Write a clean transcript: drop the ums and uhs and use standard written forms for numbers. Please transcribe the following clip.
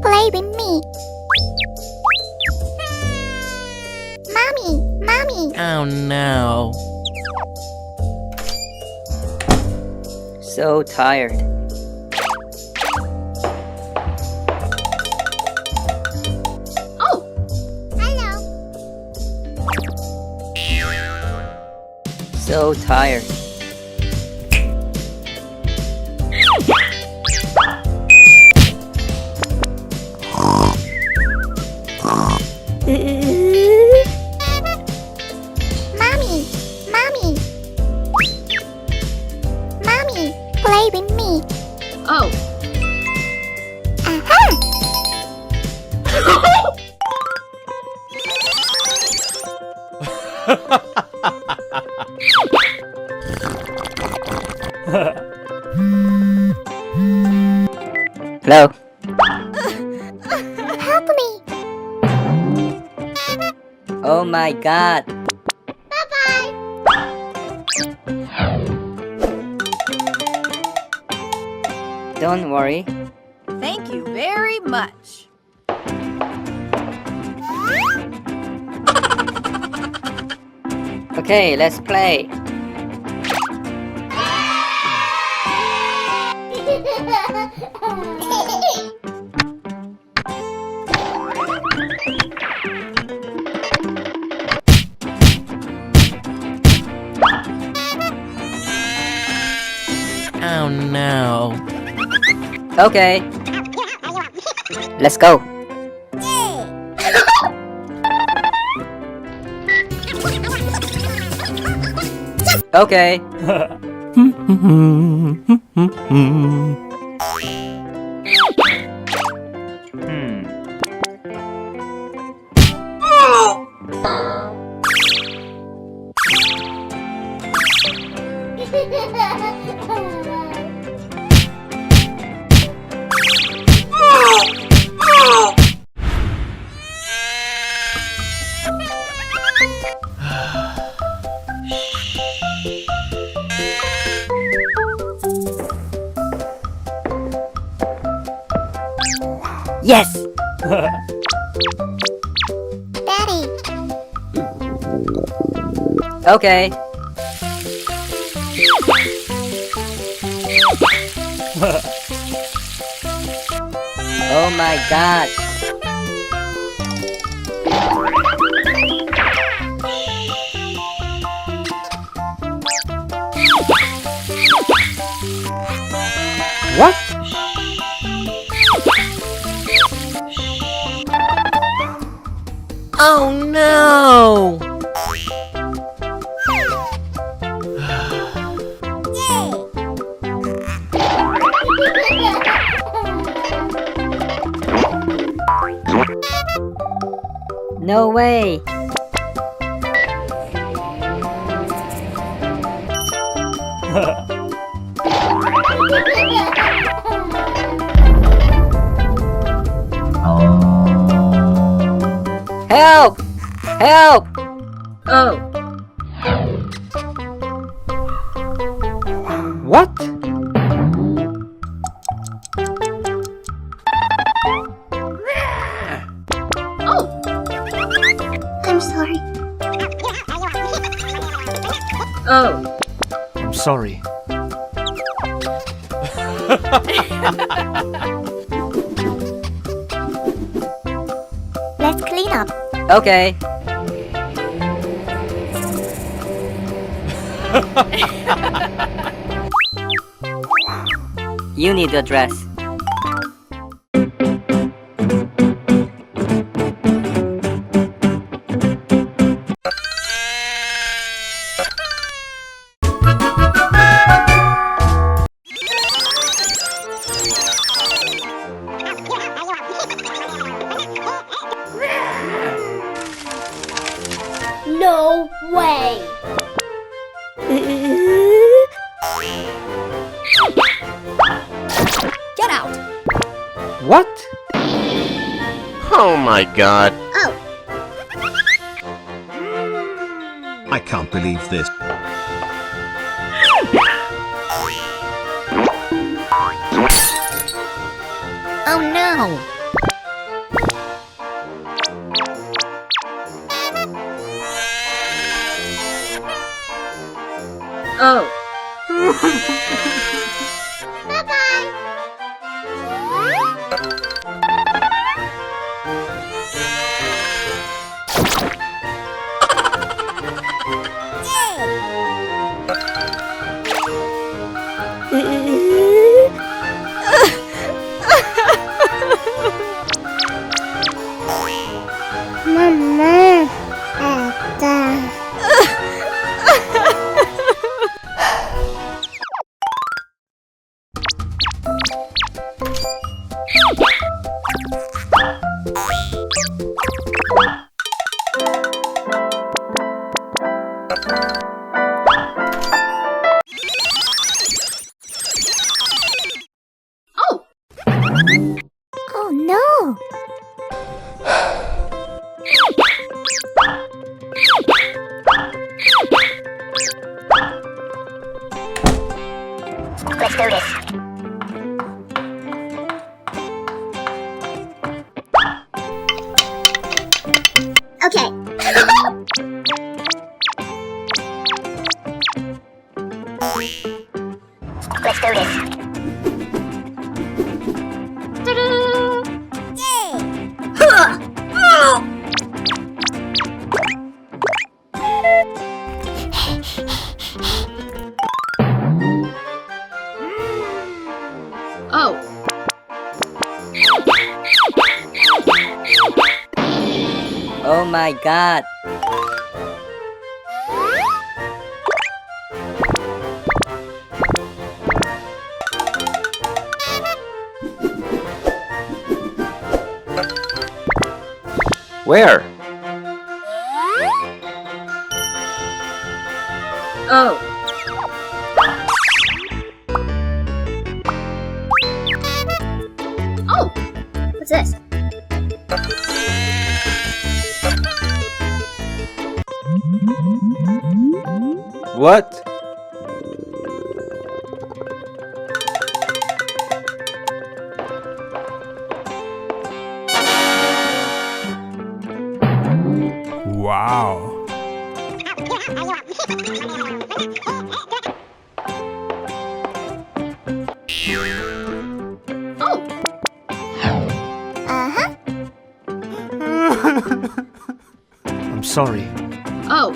Play with me. Mommy, Mommy. Oh no. So tired. Oh. Hello. So tired. Mommy, Mommy. Mommy, play with me. Oh. Aha! Hello. Help me. Oh my god. Bye-bye. Don't worry. Thank you very much. Okay, let's play. Oh no. Okay. Let's go. Okay. Yes. Daddy. Okay. Oh my god. What? Oh no. No way. Help! Help! Oh. What? Oh. I'm sorry. Oh. I'm sorry. Let's clean up. Okay. You need a dress. No way. Get out. What? Oh my god. Oh. I can't believe this. Oh no. Oh. Mama, ada. Oh. Oh no. Let's do this. Okay. Let's do this. Oh. Oh my god. Where? Oh. Oh. What's this? What? Wow. Oh. Uh-huh. I'm sorry. Oh.